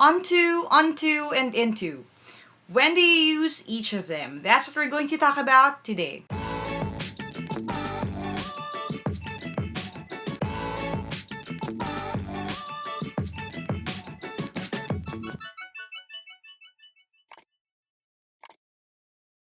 onto, and into. When do you use each of them? That's what we're going to talk about today.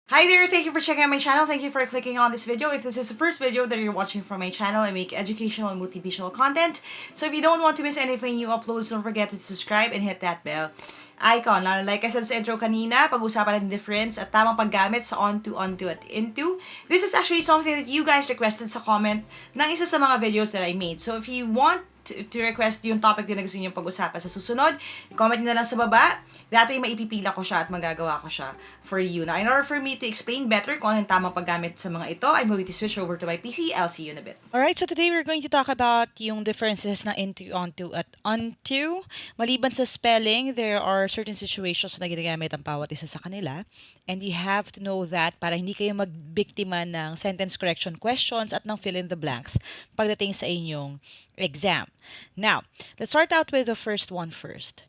Hi there, thank you for checking out my channel. Thank you for clicking on this video. If this is the first video that you're watching from my channel, I make educational and motivational content. So if you don't want to miss any of my new uploads, don't forget to subscribe and hit that bell icon. Now, like I said sa intro kanina, pag-usapan natin difference at tamang paggamit sa onto, at into. This is actually something that you guys requested sa comment ng isa sa mga videos that I made. So if you want to request yung topic din na gusto niyo pag-usapan sa susunod, comment niyo na lang sa baba. That way, maipipila ko siya at magagawa ko siya for you. Now, in order for me to explain better kung ano yung tamang paggamit sa mga ito, I'm going to switch over to my PC. I'll see you in a bit. Alright, so today we're going to talk about yung differences na into, onto, at onto. Maliban sa spelling, there are certain situations na ginagamit ang bawat isa sa kanila. And you have to know that para hindi kayo magbiktima ng sentence correction questions at ng fill in the blanks pagdating sa inyong exam. Now, let's start out with the first one first.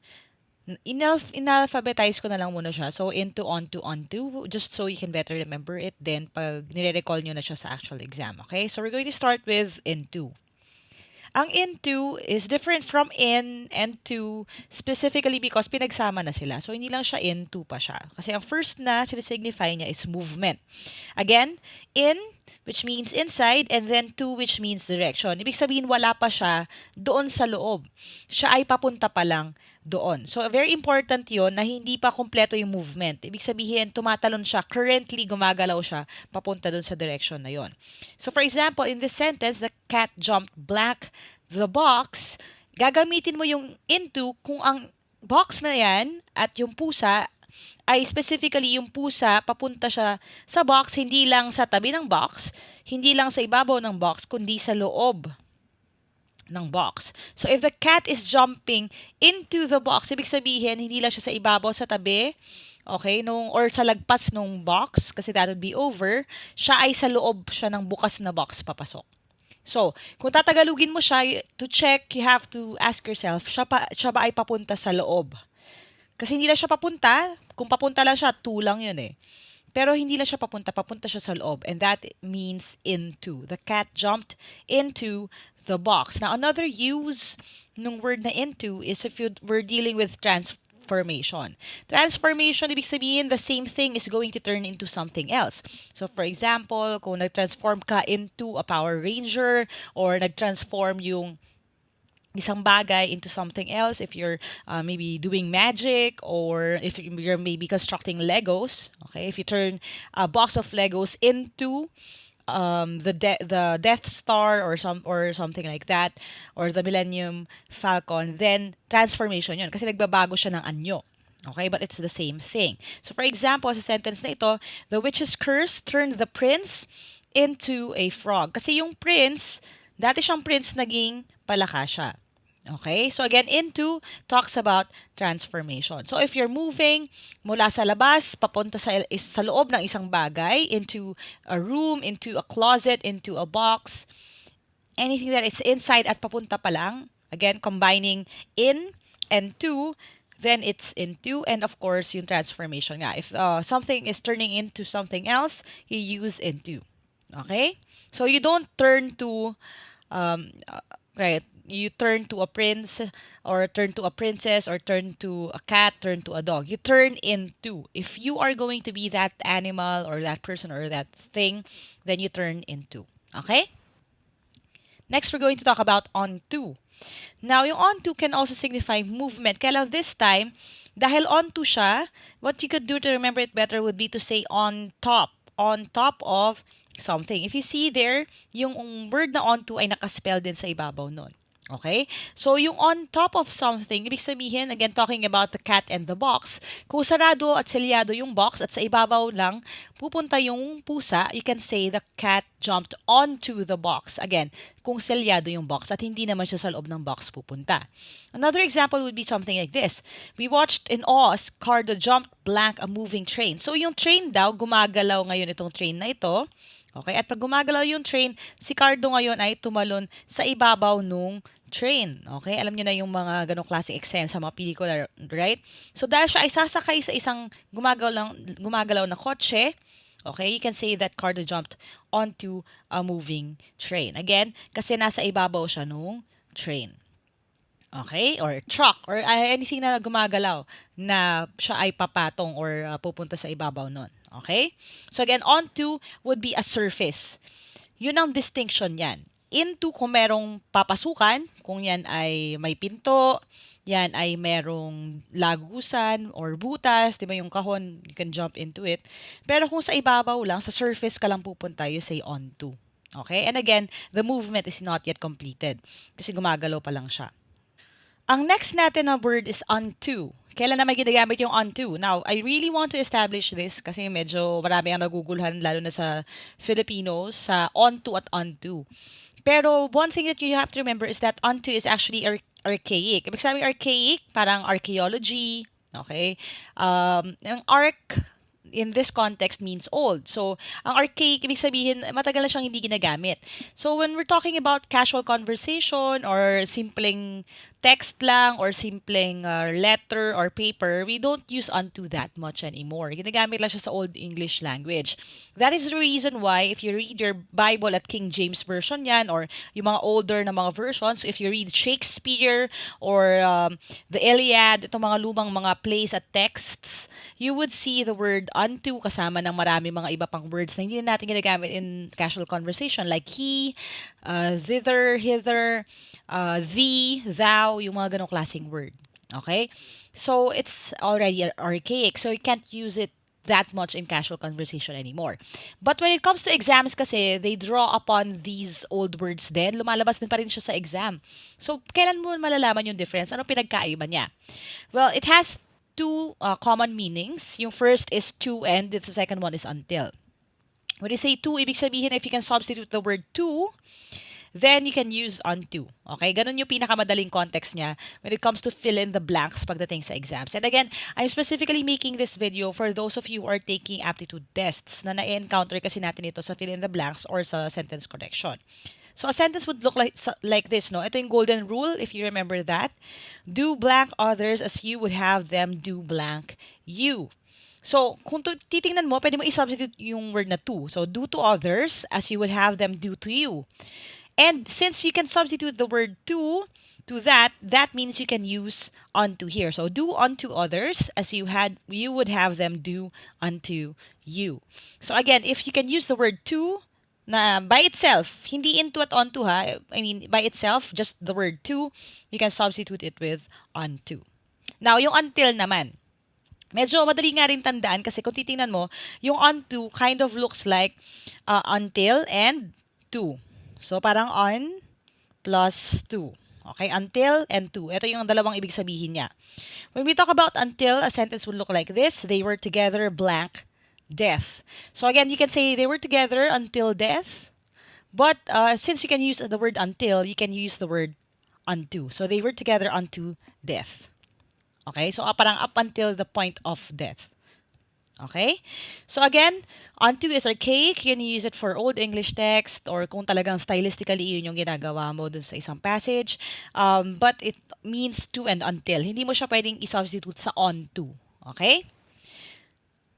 Inalphabetize ko na lang muna siya. So, into, onto, just so you can better remember it. Then, pag nire-recall nyo na siya sa actual exam. Okay? So, we're going to start with into. Ang into is different from in and to specifically because pinagsama na sila. So, hindi lang siya into pa siya. Kasi ang first na sinisignify niya is movement. Again, in, which means inside, and then to, which means direction. Ibig sabihin, wala pa siya doon sa loob. Siya ay papunta pa lang doon. So, very important yon na hindi pa kompleto yung movement. Ibig sabihin, tumatalon siya. Currently, gumagalaw siya papunta doon sa direction na yon. So, for example, in this sentence, the cat jumped blank the box. Gagamitin mo yung into kung ang box na yan at yung pusa ay specifically yung pusa, papunta siya sa box, hindi lang sa tabi ng box, hindi lang sa ibabaw ng box, kundi sa loob ng box. So, if the cat is jumping into the box, ibig sabihin, hindi lang siya sa ibabaw, sa tabi, okay, or sa lagpas ng box, kasi that would be over, siya ay sa loob siya ng bukas na box papasok. So, kung tatagalugin mo siya, to check, you have to ask yourself, siya ba ay papunta sa loob? Kasi hindi lang siya papunta, kung papunta lang siya, to lang yun eh. Pero hindi lang siya papunta siya sa loob. And that means into. The cat jumped into the box. Now, another use ng word na into is if we're dealing with transformation. Transformation, ibig sabihin, the same thing is going to turn into something else. So, for example, kung nag-transform ka into a Power Ranger or nag-transform yung isang bagay into something else, if you're maybe doing magic or if you're maybe constructing Legos, okay, if you turn a box of Legos into the Death Star or something like that, or the Millennium Falcon, then transformation yun kasi nagbabago siya ng anyo. Okay, but it's the same thing. So for example, sa sentence na ito, the witch's curse turned the prince into a frog. Kasi yung prince, dati siyang prince, naging palaka siya. Okay? So again, into talks about transformation. So if you're moving mula sa labas, papunta sa loob ng isang bagay, into a room, into a closet, into a box, anything that is inside at papunta pa lang, again, combining in and to, then it's into, and of course, yung transformation nga. If something is turning into something else, you use into. Okay? So you don't turn to, right, you turn to a prince or turn to a princess or turn to a cat, turn to a dog. You turn into. If you are going to be that animal or that person or that thing, then you turn into. Okay? Next, we're going to talk about onto. Now, yung onto can also signify movement. Kaya lang this time, dahil onto siya, what you could do to remember it better would be to say on top of something. If you see there, yung word na onto ay nakaspell din sa ibabaw nun. Okay? So, yung on top of something, ibig sabihin, again, talking about the cat and the box, kung sarado at selyado yung box at sa ibabaw lang pupunta yung pusa, you can say the cat jumped onto the box. Again, kung selyado yung box at hindi naman siya sa loob ng box pupunta. Another example would be something like this. We watched in awe as Cardo jumped blank a moving train. So, yung train daw, gumagalaw ngayon itong train na ito. Okay, at pag gumagalaw yung train, si Cardo ngayon ay tumalon sa ibabaw nung train. Okay? Alam niyo na yung mga ganong klaseng eksena sa mga pelikula, right? So, dahil siya ay sasakay sa isang gumagalaw na kotse, okay, you can say that Cardo jumped onto a moving train. Again, kasi nasa ibabaw siya nung train. Okay? Or truck, or anything na gumagalaw na siya ay papatong or pupunta sa ibabaw nun. Okay? So again, onto would be a surface. Yun ang distinction yan. Into kung merong papasukan, kung yan ay may pinto, yan ay merong lagusan or butas, di ba yung kahon, you can jump into it. Pero kung sa ibabaw lang, sa surface ka lang pupunta, you say onto. Okay? And again, the movement is not yet completed kasi gumagalaw pa lang siya. Ang next natin na word is unto. Kailan naman ginagamit yung unto? Now, I really want to establish this kasi medyo marami ang naguguluhan lalo na sa Filipinos sa onto at unto. Pero one thing that you have to remember is that unto is actually archaic. Ibig sabihin archaic, parang archaeology, okay? Ang arc in this context means old. So, ang archaic, ibig sabihin, matagal na siyang hindi ginagamit. So, when we're talking about casual conversation or simpleng text lang or simpleng letter or paper, we don't use unto that much anymore. Ginagamit lang siya sa Old English language. That is the reason why if you read your Bible at King James Version yan or yung mga older na mga versions, if you read Shakespeare or the Iliad, itong mga lumang mga plays at texts, you would see the word unto kasama ng marami mga iba pang words na hindi na natin ginagamit in casual conversation like he, thither, hither, thee, thou, yung mga ganong klaseng word. Okay? So, it's already archaic. So, you can't use it that much in casual conversation anymore. But when it comes to exams kasi, they draw upon these old words din. Lumalabas din pa rin siya sa exam. So, kailan mo malalaman yung difference? Ano pinagkaiba niya? Well, it has two common meanings. Yung first is to and the second one is until. When you say to, ibig sabihin if you can substitute the word to, then you can use unto. Okay? Ganun yung pinakamadaling context niya when it comes to fill in the blanks pagdating sa exams. And again, I'm specifically making this video for those of you who are taking aptitude tests na na-encounter kasi natin ito sa fill in the blanks or sa sentence correction. So a sentence would look like this, no? Ito yung golden rule, if you remember that. Do blank others as you would have them do blank you. So, kung titingnan mo, pwede mo i-substitute yung word na to. So, do to others as you would have them do to you. And since you can substitute the word to that, that means you can use unto here. So do unto others as you would have them do unto you. So again, if you can use the word to na by itself, hindi into at onto ha. I mean by itself, just the word to, you can substitute it with unto. Now, yung until naman. Medyo madali nga rin tandaan kasi kung titingnan mo, yung unto kind of looks like until and to. So, parang on plus to. Okay? Until and to. Ito yung dalawang ibig sabihin niya. When we talk about until, a sentence would look like this. They were together blank death. So, again, you can say they were together until death. But since you can use the word until, you can use the word unto. So, they were together unto death. Okay? So, parang up until the point of death. Okay? So again, unto is archaic. You can use it for Old English text or kung talagang stylistically yun yung ginagawa mo dun sa isang passage. But it means to and until. Hindi mo siya pwedeng i-substitute sa onto. Okay?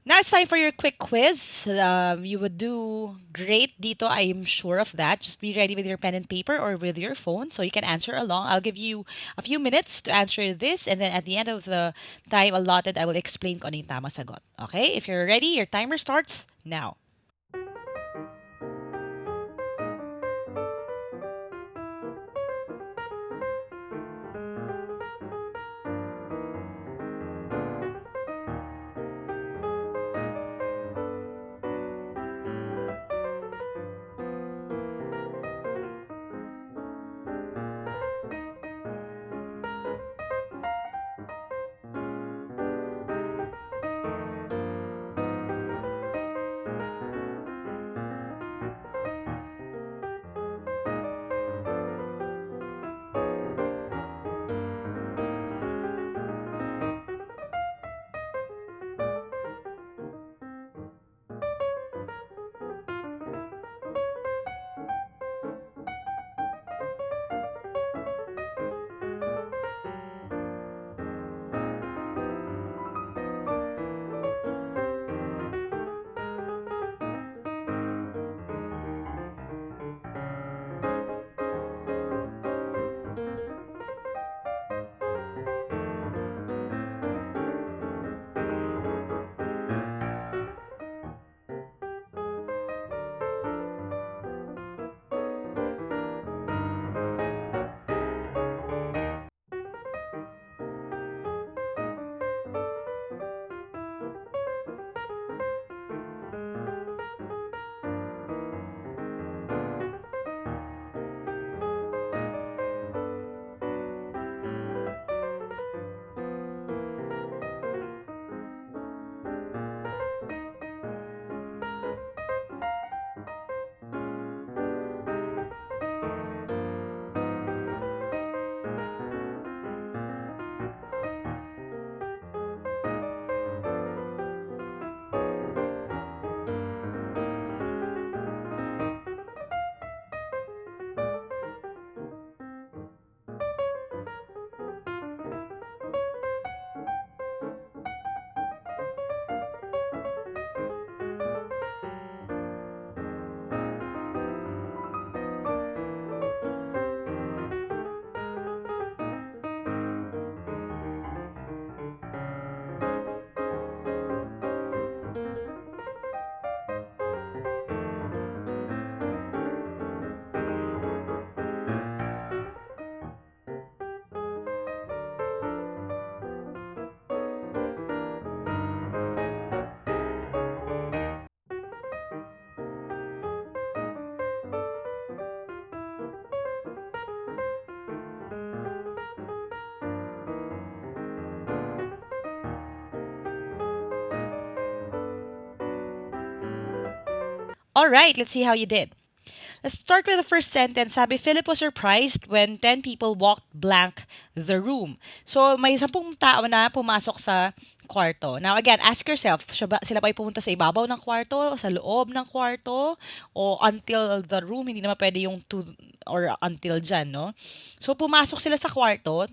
Now it's time for your quick quiz. You would do great dito, I am sure of that. Just be ready with your pen and paper or with your phone so you can answer along. I'll give you a few minutes to answer this and then at the end of the time allotted, I will explain kung ano yung tamang sagot. Okay? If you're ready, your timer starts now. Alright, let's see how you did. Let's start with the first sentence. Sabi, Philip was surprised when 10 people walked blank the room. So, may 10 tao na pumasok sa kwarto. Now, again, ask yourself, sila ba ay pumunta sa ibabaw ng kwarto, sa loob ng kwarto, o until the room? Hindi naman pwede yung to or until dyan, no? So, pumasok sila sa kwarto.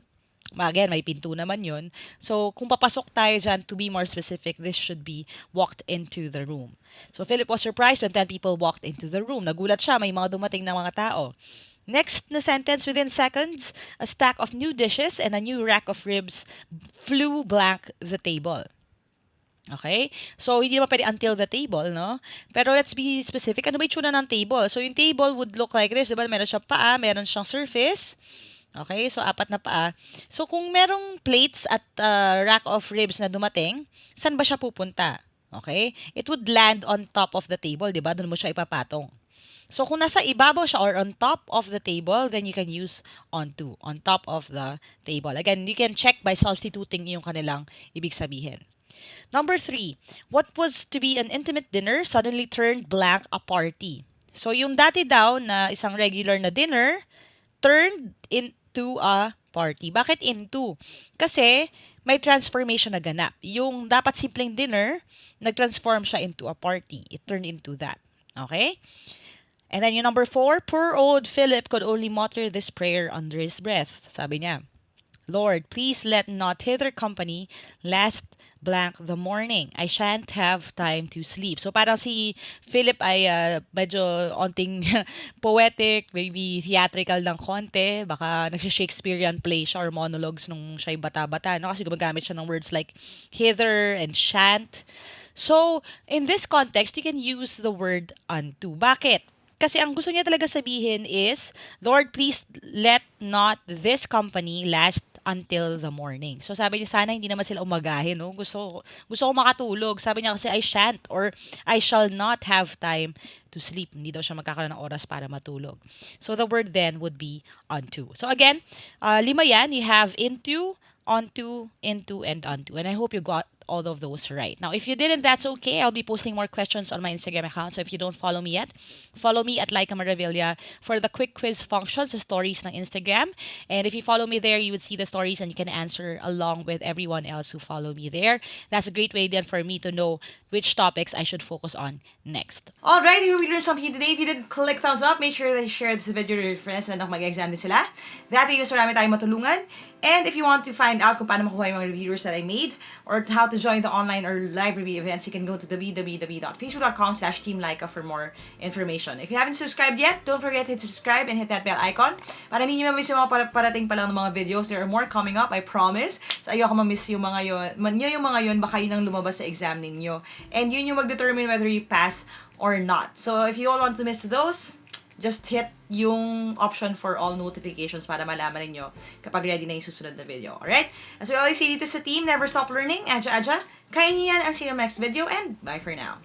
Again, may pinto naman yun. So, kung papasok tayo dyan, to be more specific, this should be walked into the room. So, Philip was surprised when 10 people walked into the room. Nagulat siya, may mga dumating na mga tao. Next na sentence, within seconds, a stack of new dishes and a new rack of ribs flew blank the table. Okay? So, hindi naman pwede until the table, no? Pero let's be specific. Ano ba yung tsura ng table? So, yung table would look like this. Diba? Meron siyang paa, meron siyang surface. Okay? So, 4 na paa. So, kung merong plates at rack of ribs na dumating, saan ba siya pupunta? Okay? It would land on top of the table, di ba? Doon mo siya ipapatong. So, kung nasa ibabaw siya or on top of the table, then you can use onto, on top of the table. Again, you can check by substituting yung kanilang ibig sabihin. Number 3, what was to be an intimate dinner suddenly turned blank a party. So, yung dati daw na isang regular na dinner, turned into a party. Bakit into? Kasi may transformation na ganap. Yung dapat simpleng dinner, nag-transform siya into a party. It turned into that. Okay? And then yung number 4, poor old Philip could only mutter this prayer under his breath. Sabi niya, Lord, please let not hither company last blank the morning. I shan't have time to sleep. So parang si Philip ay medyo onting poetic, maybe theatrical ng konti. Baka nagsi-Shakespearean play siya or monologues nung siya'y bata-bata. No? Kasi gumagamit siya ng words like hither and shan't. So, in this context, you can use the word unto. Bakit? Kasi ang gusto niya talaga sabihin is, Lord, please let not this company last until the morning. So sabi niya, sana hindi naman sila umagahin, no? Gusto ko makatulog. Sabi niya kasi, I shan't or I shall not have time to sleep. Hindi daw siya magkakaroon ng oras para matulog. So the word then would be unto. So again, 5 yan. You have into, onto, into, and unto. And I hope you got all of those right. Now, if you didn't, that's okay. I'll be posting more questions on my Instagram account. So if you don't follow me yet, follow me at Lyqa Maravilla for the quick quiz functions, the stories ng Instagram. And if you follow me there, you would see the stories and you can answer along with everyone else who follow me there. That's a great way then for me to know which topics I should focus on next. Alright, I hope you learned something today. If you did, click thumbs up. Make sure that you share this video with your friends na mag-exam din sila. That way, mas marami tayong matulungan. And if you want to find out kung paano makuha yung mga reviewers that I made or how to join the online or live review events, you can go to www.facebook.com/Team Lyqa for more information. If you haven't subscribed yet, don't forget to hit subscribe and hit that bell icon para hindi nyo ma-miss yung mga parating pa lang ng mga videos. There are more coming up, I promise. So ayoko ma-miss yung mga yun, baka yun ang lumabas sa exam ninyo. And yun yung mag-determine whether you pass or not. So if you don't want to miss those, just hit yung option for all notifications para malaman ninyo kapag ready na yung susunod na video. Alright? As we always say dito sa team, never stop learning. Aja, kaya niyan. I'll see you in the next video and bye for now.